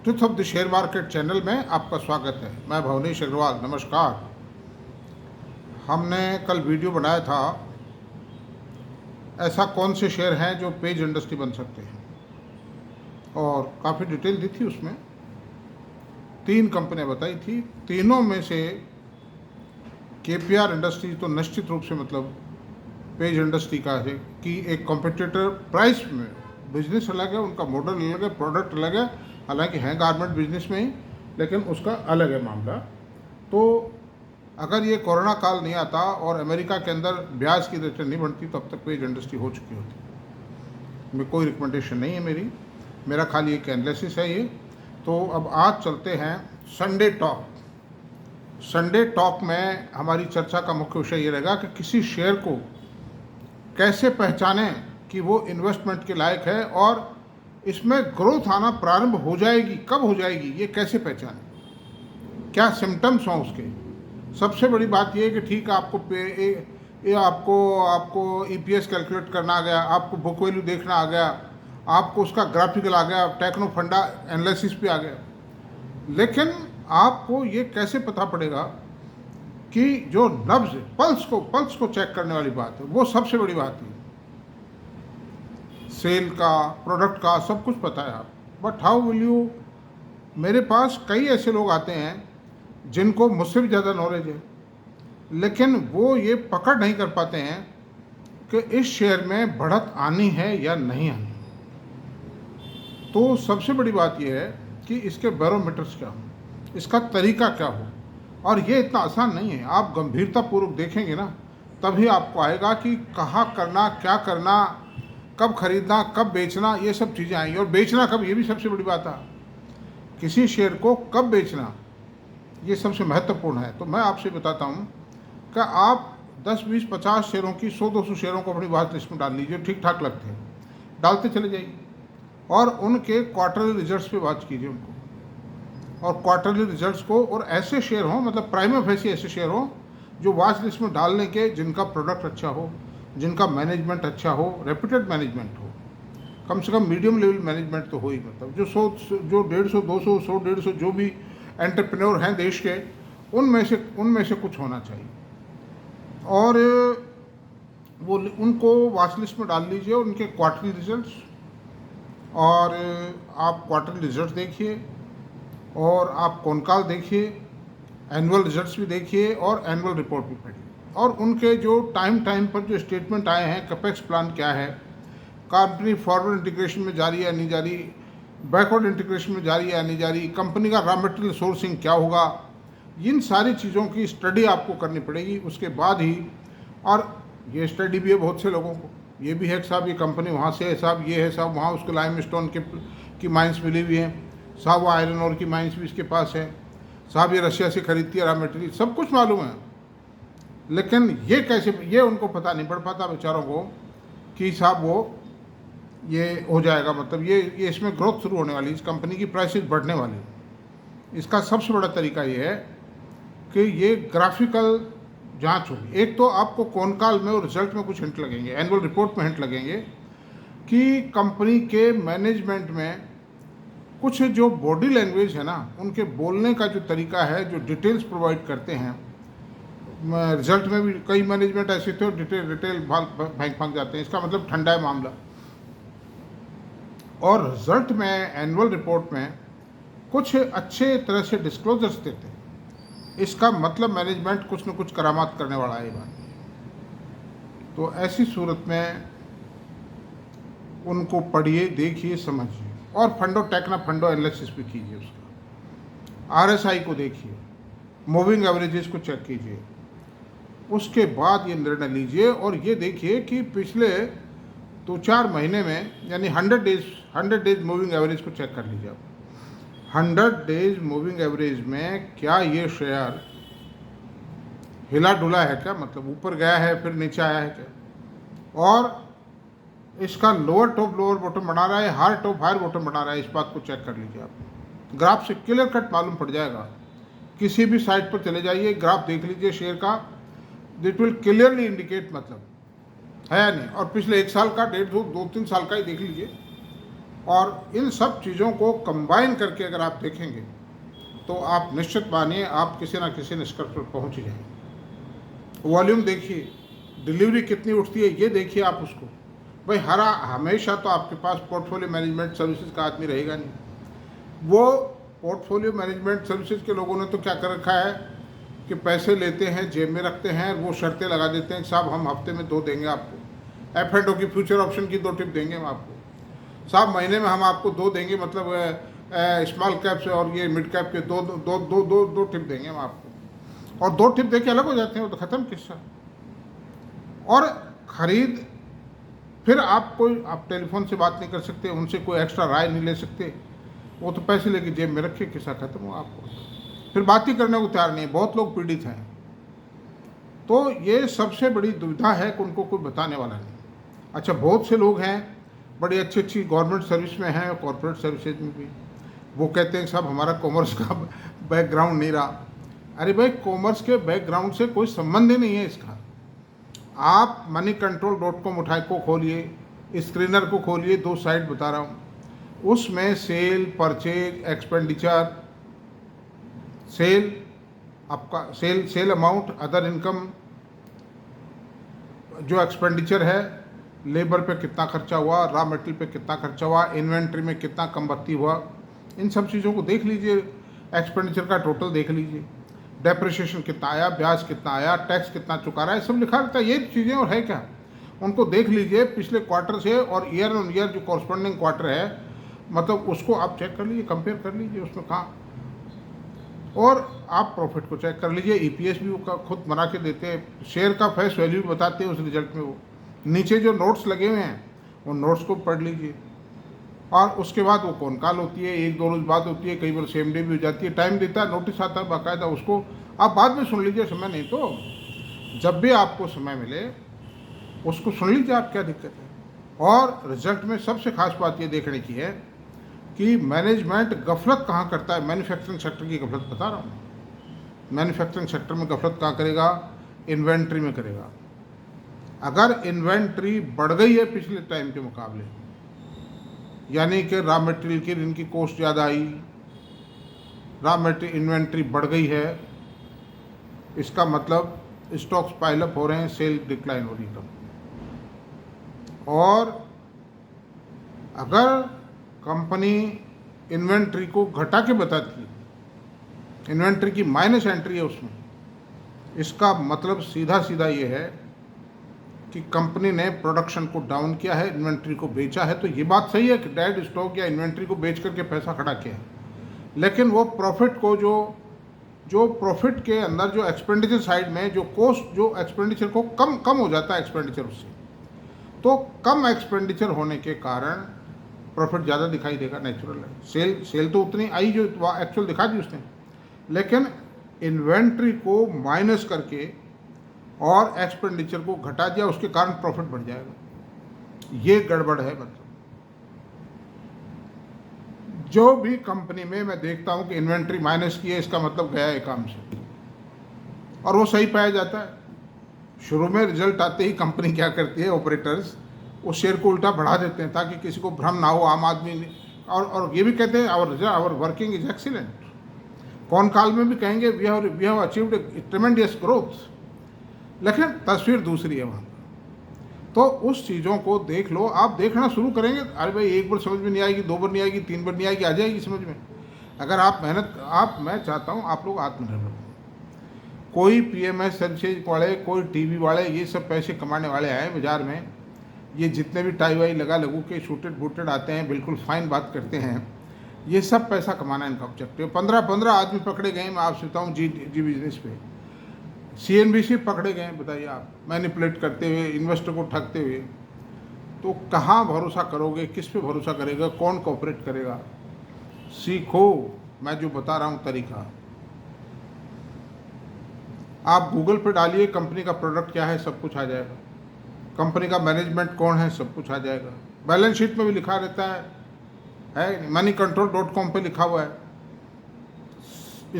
Truth of the share market channel में आपका स्वागत है। मैं भवनीश अग्रवाल, नमस्कार। हमने कल वीडियो बनाया था, ऐसा कौन से शेयर हैं जो पेज इंडस्ट्री बन सकते हैं, और काफ़ी डिटेल दी थी। उसमें 3 कंपनियां बताई थी। तीनों में से केपीआर इंडस्ट्री तो निश्चित रूप से मतलब पेज इंडस्ट्री का है कि एक कॉम्पिटिटर प्राइस में, बिजनेस अलग है, उनका मॉडल अलग है, प्रोडक्ट अलग है, हालांकि है गारमेंट बिजनेस में ही, लेकिन उसका अलग है मामला। तो अगर ये कोरोना काल नहीं आता और अमेरिका के अंदर ब्याज की रेट नहीं बढ़ती, तब तक पेज इंडस्ट्री हो चुकी होती। मैं कोई रिकमेंडेशन नहीं है मेरा खाली एक एनालिसिस है ये। तो अब आज चलते हैं संडे टॉक। संडे टॉक में हमारी चर्चा का मुख्य विषय ये रहेगा कि किसी शेयर को कैसे पहचानें कि वो इन्वेस्टमेंट के लायक है और इसमें ग्रोथ आना प्रारंभ हो जाएगी, कब हो जाएगी, ये कैसे पहचानें, क्या सिम्टम्स हों उसके। सबसे बड़ी बात ये है कि ठीक है, आपको ईपीएस कैलकुलेट करना आ गया, आपको बुक वैल्यू देखना आ गया, आपको उसका ग्राफिकल आ गया, टेक्नो फंडा एनालिसिस भी आ गया, लेकिन आपको ये कैसे पता पड़ेगा कि जो नब्ज, पल्स को चेक करने वाली बात है, वो सबसे बड़ी बात है। सेल का, प्रोडक्ट का सब कुछ पता है आप, बट हाउ विल यू। मेरे पास कई ऐसे लोग आते हैं जिनको मुझसे भी ज़्यादा नॉलेज है, लेकिन वो ये पकड़ नहीं कर पाते हैं कि इस शेयर में बढ़त आनी है या नहीं आनी। तो सबसे बड़ी बात यह है कि इसके बैरोमीटर्स क्या हो, इसका तरीका क्या हो, और ये इतना आसान नहीं है। आप गंभीरतापूर्वक देखेंगे ना, तभी आपको आएगा कि कहाँ करना, क्या करना, कब खरीदना, कब बेचना, ये सब चीज़ें आएंगी। और बेचना कब, ये भी सबसे बड़ी बात है। किसी शेयर को कब बेचना, ये सबसे महत्वपूर्ण है। तो मैं आपसे बताता हूँ कि आप 10, 20, 50 शेयरों की, 100, 200 शेयरों को अपनी वॉच लिस्ट में डाल लीजिए, ठीक ठाक लगते हैं, डालते चले जाइए, और उनके क्वार्टरली रिजल्ट्स पे वॉच कीजिए उनको। और क्वार्टरली रिजल्ट्स को, और ऐसे शेयर हों, मतलब प्राइमा फेसी ऐसे शेयर हों जो वॉच लिस्ट में डालने के, जिनका प्रोडक्ट अच्छा हो, जिनका मैनेजमेंट अच्छा हो, रेप्यूटेड मैनेजमेंट हो, कम से कम मीडियम लेवल मैनेजमेंट तो हो ही। मतलब जो 150, 200, 100, 150 जो भी एंटरप्रेन्योर हैं देश के, उनमें से कुछ होना चाहिए, और वो उनको वॉच लिस्ट में डाल लीजिए, उनके क्वार्टरली रिजल्ट्स। और आप क्वार्टरली रिजल्ट्स देखिए, और आप कॉनकॉल देखिए, एनुअल रिजल्ट्स भी देखिए, और एनुअल रिपोर्ट भी पढ़िए, और उनके जो टाइम पर जो स्टेटमेंट आए हैं, कैपेक्स प्लान क्या है, कंपनी फॉरवर्ड इंटीग्रेशन में जा रही है या नहीं जा रही, बैकवर्ड इंटीग्रेशन में जा रही है या नहीं जा रही, कंपनी का रॉ मटेरियल सोर्सिंग क्या होगा, इन सारी चीज़ों की स्टडी आपको करनी पड़ेगी। उसके बाद ही, और ये स्टडी भी है बहुत से लोगों को, ये भी है कि साहब ये कंपनी वहाँ से है, साहब ये है, साहब वहाँ उसको लाइम स्टोन की माइंस मिली हुई हैं, साहब वो आयरन ओर की माइंस भी इसके पास है, साहब ये रशिया से खरीदती है रॉ मटेरियल, सब कुछ मालूम है। लेकिन ये कैसे, ये उनको पता नहीं पड़ पाता बेचारों को कि साहब वो ये हो जाएगा, मतलब ये इसमें ग्रोथ शुरू होने वाली, इस कंपनी की प्राइसेस बढ़ने वाली। इसका सबसे बड़ा तरीका ये है कि ये ग्राफिकल जांच होगी। एक तो आपको कॉनकॉल में और रिजल्ट में कुछ हिंट लगेंगे, एनुअल रिपोर्ट में हिंट लगेंगे कि कंपनी के मैनेजमेंट में कुछ जो बॉडी लैंग्वेज है ना, उनके बोलने का जो तरीका है, जो डिटेल्स प्रोवाइड करते हैं। रिजल्ट में भी कई मैनेजमेंट ऐसे थे डिटेल भाग जाते हैं, इसका मतलब ठंडा है मामला। और रिजल्ट में, एनुअल रिपोर्ट में कुछ अच्छे तरह से डिस्क्लोजर्स देते हैं, इसका मतलब मैनेजमेंट कुछ न कुछ करामात करने वाला है बात। तो ऐसी सूरत में उनको पढ़िए, देखिए, समझिए, और फंडो एनालिसिस भी कीजिए। उसका आरएसआई को देखिए, मूविंग एवरेजेस को चेक कीजिए, उसके बाद ये निर्णय लीजिए। और ये देखिए कि पिछले 2-4 महीने में, यानी 100 डेज मूविंग एवरेज को चेक कर लीजिए आप। 100 डेज मूविंग एवरेज में क्या ये शेयर हिला डुला है क्या, मतलब ऊपर गया है फिर नीचे आया है क्या, और इसका लोअर टॉप लोअर बॉटम बना रहा है, हायर टॉप हायर बॉटम बना रहा है, इस बात को चेक कर लीजिए आप। ग्राफ से क्लियर कट मालूम पड़ जाएगा। किसी भी साइट पर चले जाइए, ग्राफ देख लीजिए शेयर का, दिट विल क्लियरली इंडिकेट मतलब है या नहीं। और पिछले 1 साल का, 1.5, 2-3 साल का ही देख लीजिए, और इन सब चीज़ों को कंबाइन करके अगर आप देखेंगे तो आप निश्चित मानिए आप किसी ना किसी निष्कर्ष पर पहुंच ही जाएंगे। वॉल्यूम देखिए, डिलीवरी कितनी उठती है ये देखिए आप उसको। भाई हमेशा तो आपके पास पोर्टफोलियो मैनेजमेंट सर्विसेज का आदमी रहेगा नहीं। वो पोर्टफोलियो मैनेजमेंट सर्विसेज के लोगों ने तो क्या कर रखा है कि पैसे लेते हैं, जेब में रखते हैं, वो शर्तें लगा देते हैं, साहब हम हफ्ते में 2 देंगे आपको, F&O की फ्यूचर ऑप्शन की 2 टिप देंगे हम आपको, साहब महीने में हम आपको 2 देंगे, मतलब स्मॉल कैप से और ये मिड कैप के दो टिप देंगे हम आपको, और 2 टिप देके अलग हो जाते हैं, वो तो ख़त्म किस्सा। और ख़रीद फिर आप टेलीफोन से बात नहीं कर सकते, उनसे कोई एक्स्ट्रा राय नहीं ले सकते, वो तो पैसे लेके जेब में रखे, किस्सा ख़त्म हो। आपको फिर बात ही करने को तैयार नहीं है, बहुत लोग पीड़ित हैं। तो ये सबसे बड़ी दुविधा है कि उनको कोई बताने वाला नहीं। अच्छा, बहुत से लोग हैं बड़ी अच्छी गवर्नमेंट सर्विस में हैं, कॉर्पोरेट सर्विसेज में भी, वो कहते हैं साहब हमारा कॉमर्स का बैकग्राउंड नहीं रहा। अरे भाई, कॉमर्स के बैकग्राउंड से कोई संबंध ही नहीं है इसका। आप moneycontrol.com उठाए को खोलिए, स्क्रीनर को खोलिए, 2 साइट बता रहा हूँ, उसमें सेल, परचेज, एक्सपेंडिचर, सेल आपका सेल अमाउंट, अदर इनकम, जो एक्सपेंडिचर है, लेबर पे कितना खर्चा हुआ, रॉ मटेरियल पे कितना खर्चा हुआ, इन्वेंट्री में कितना कम बत्ती हुआ, इन सब चीज़ों को देख लीजिए। एक्सपेंडिचर का टोटल देख लीजिए, डेप्रिसिएशन कितना आया, ब्याज कितना आया, टैक्स कितना चुका रहा है, सब लिखा रहता है। ये चीज़ें और है क्या, उनको देख लीजिए पिछले क्वार्टर से, और ईयर ऑन ईयर जो कॉरस्पॉन्डिंग क्वार्टर है, मतलब उसको आप चेक कर लीजिए, कंपेयर कर लीजिए उसमें कहाँ। और आप प्रॉफिट को चेक कर लीजिए, EPS भी वो खुद बना के देते हैं, शेयर का फेस वैल्यू भी बताते हैं उस रिजल्ट में। वो नीचे जो नोट्स लगे हुए हैं वो नोट्स को पढ़ लीजिए, और उसके बाद वो कौन कॉल होती है, 1-2 रोज़ बाद होती है, कई बार सेम डे भी हो जाती है, टाइम देता है, नोटिस आता है बाकायदा, उसको आप बाद में सुन लीजिए, समय नहीं तो जब भी आपको समय मिले उसको सुन लीजिए, आप क्या दिक्कत है। और रिजल्ट में सबसे खास बात ये देखने की है कि मैनेजमेंट गफलत कहाँ करता है। मैन्युफैक्चरिंग सेक्टर की गफलत बता रहा हूँ, मैन्युफैक्चरिंग सेक्टर में गफलत कहाँ करेगा, इन्वेंट्री में करेगा। अगर इन्वेंट्री बढ़ गई है पिछले टाइम के मुकाबले, यानी कि रॉ मटेरियल की इनकी कॉस्ट ज़्यादा आई, रॉ मटेरियल इन्वेंट्री बढ़ गई है, इसका मतलब स्टॉक्स पाइलअप हो रहे हैं, सेल डिक्लाइन हो रही है। और अगर कंपनी इन्वेंट्री को घटा के बताती है, इन्वेंट्री की माइनस एंट्री है उसमें, इसका मतलब सीधा ये है कि कंपनी ने प्रोडक्शन को डाउन किया है, इन्वेंट्री को बेचा है। तो ये बात सही है कि डेड स्टॉक या इन्वेंट्री को बेच करके पैसा खड़ा किया है, लेकिन वो प्रॉफिट को जो प्रॉफिट के अंदर जो एक्सपेंडिचर साइड में जो कॉस्ट, जो एक्सपेंडिचर को कम हो जाता है एक्सपेंडिचर उससे, तो कम एक्सपेंडिचर होने के कारण प्रॉफिट ज़्यादा दिखाई देगा, नेचुरल है। सेल तो उतनी आई जो एक्चुअल दिखा दी उसने, लेकिन इन्वेंट्री को माइनस करके और एक्सपेंडिचर को घटा दिया, उसके कारण प्रॉफिट बढ़ जाएगा। ये गड़बड़ है। मतलब जो भी कंपनी में मैं देखता हूं कि इन्वेंट्री माइनस की है, इसका मतलब गया है काम से, और वो सही पाया जाता है। शुरू में रिजल्ट आते ही कंपनी क्या करती है, ऑपरेटर्स उस शेयर को उल्टा बढ़ा देते हैं ताकि किसी को भ्रम ना हो, आम आदमी, और ये भी कहते हैं आवर वर्किंग इज एक्सीलेंट। कौन काल में भी कहेंगे we have achieved tremendous growth, लेकिन तस्वीर दूसरी है वहाँ। तो उस चीज़ों को देख लो, आप देखना शुरू करेंगे, अरे भाई 1 बार समझ में नहीं आएगी, 2 बार नहीं आएगी, 3 बार नहीं आएगी, आ जाएगी समझ में। अगर आप मैं चाहता हूँ आप लोग आत्मनिर्भर हो। कोई PMS सर्विसेज वाले, कोई TV वाले, ये सब पैसे कमाने वाले आए बाज़ार में, ये जितने भी टाई वाई लगू के शूटेड बूटेड आते हैं, बिल्कुल फाइन बात करते हैं, ये सब पैसा कमाना इनका ऑब्जेक्टिव। 15 आदमी पकड़े गए, मैं आपसे बताऊँ जी बिजनेस पे, CNBC पकड़े गए, बताइए आप, मैनिपुलेट करते हुए, इन्वेस्टर को ठगते हुए। तो कहाँ भरोसा करोगे, किस पे भरोसा करेगा, कौन कोऑपरेट करेगा। सीखो मैं जो बता रहा हूँ तरीका। आप गूगल पे डालिए कंपनी का प्रोडक्ट क्या है, सब कुछ आ जाएगा। कंपनी का मैनेजमेंट कौन है, सब कुछ आ जाएगा। बैलेंस शीट में भी लिखा रहता है moneycontrol.com पे लिखा हुआ है।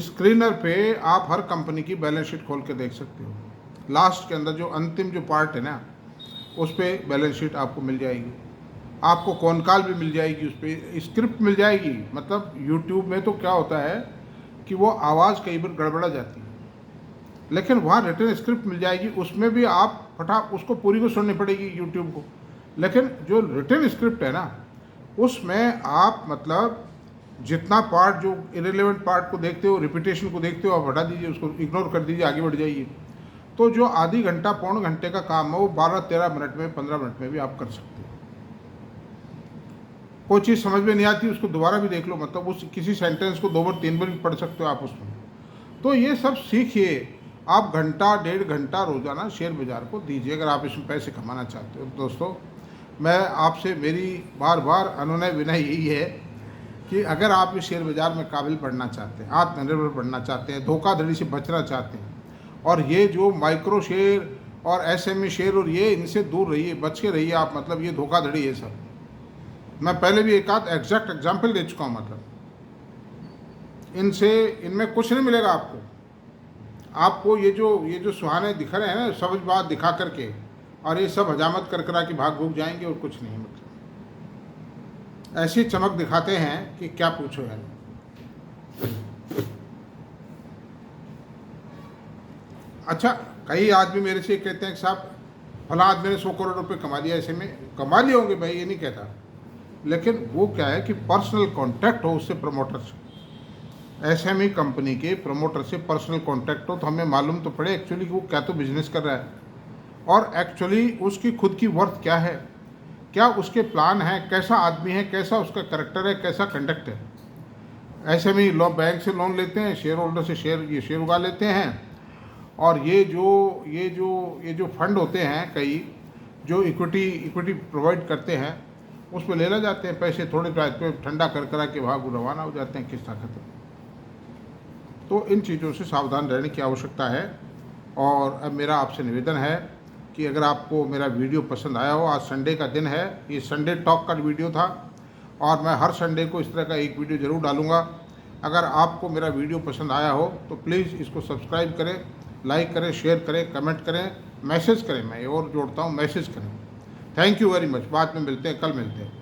स्क्रीनर पे आप हर कंपनी की बैलेंस शीट खोल के देख सकते हो। लास्ट के अंदर जो अंतिम जो पार्ट है ना, उस पर बैलेंस शीट आपको मिल जाएगी। आपको कॉन कॉल भी मिल जाएगी, उस पर स्क्रिप्ट मिल जाएगी। मतलब यूट्यूब में तो क्या होता है कि वो आवाज़ कई बार गड़बड़ा जाती है, लेकिन वहाँ रिटन स्क्रिप्ट मिल जाएगी, उसमें भी आप उसको पूरी को सुननी पड़ेगी यूट्यूब को। लेकिन जो रिटन स्क्रिप्ट है ना, उसमें आप मतलब जितना पार्ट, जो इरेलीवेंट पार्ट को देखते हो, रिपीटेशन को देखते हो, आप हटा दीजिए, उसको इग्नोर कर दीजिए, आगे बढ़ जाइए। तो जो आधी घंटा पौन घंटे का काम है वो 12-13 मिनट में, 15 मिनट में भी आप कर सकते हो। कोई चीज़ समझ में नहीं आती उसको दोबारा भी देख लो, मतलब उस किसी सेंटेंस को 2 बार 3 बार भी पढ़ सकते हो आप उसमें। तो ये सब सीखिए। आप घंटा 1.5 घंटा रोज़ाना शेयर बाज़ार को दीजिए अगर आप इसमें पैसे कमाना चाहते हो। दोस्तों, मैं आपसे, मेरी बार बार अनुनय विनय यही है कि अगर आप इस शेयर बाज़ार में काबिल बनना चाहते हैं, आत्मनिर्भर बनना चाहते हैं, धोखाधड़ी से बचना चाहते हैं, और ये जो माइक्रो शेयर और एसएमई शेयर और ये, इनसे दूर रहिए, बच के रहिए आप। मतलब ये धोखाधड़ी है सब। मैं पहले भी एक आध एग्जैक्ट एग्जाम्पल दे चुका हूँ। मतलब इनमें कुछ नहीं मिलेगा आपको। आपको ये जो सुहाने दिख रहे हैं ना, सब बात दिखा करके, और ये सब हजामत कर करा कि भाग भूग जाएंगे और कुछ नहीं। मतलब ऐसी चमक दिखाते हैं कि क्या पूछो यार। अच्छा, कई आदमी मेरे से कहते हैं कि साहब फला आदमी ने 100 करोड़ रुपए कमा लिया। ऐसे में कमा लिए होंगे भाई, ये नहीं कहता, लेकिन वो क्या है कि पर्सनल कांटेक्ट हो उससे, प्रमोटर से, एसएमई कंपनी के प्रमोटर से पर्सनल कांटेक्ट हो, तो हमें मालूम तो पड़े एक्चुअली वो क्या तो बिजनेस कर रहा है, और एक्चुअली उसकी खुद की वर्थ क्या है, क्या उसके प्लान है, कैसा आदमी है, कैसा उसका करेक्टर है, कैसा कंडक्ट है। एसएमई बैंक से लोन लेते हैं, शेयर होल्डर से शेयर उगा लेते हैं, और ये जो फंड होते हैं कई, जो इक्विटी प्रोवाइड करते हैं, उस पर ले जाते हैं पैसे, थोड़े प्राइस पे ठंडा कर करा के भाग रवाना हो जाते हैं किस्ता खत्म। तो इन चीज़ों से सावधान रहने की आवश्यकता है। और अब मेरा आपसे निवेदन है कि अगर आपको मेरा वीडियो पसंद आया हो, आज संडे का दिन है, ये संडे टॉक का वीडियो था, और मैं हर संडे को इस तरह का एक वीडियो ज़रूर डालूँगा। अगर आपको मेरा वीडियो पसंद आया हो तो प्लीज़ इसको सब्सक्राइब करें, लाइक करें, शेयर करें, कमेंट करें, मैसेज करें, मैं और जोड़ता हूँ, मैसेज करें। Thank you very much. बाद में मिलते हैं, कल मिलते हैं।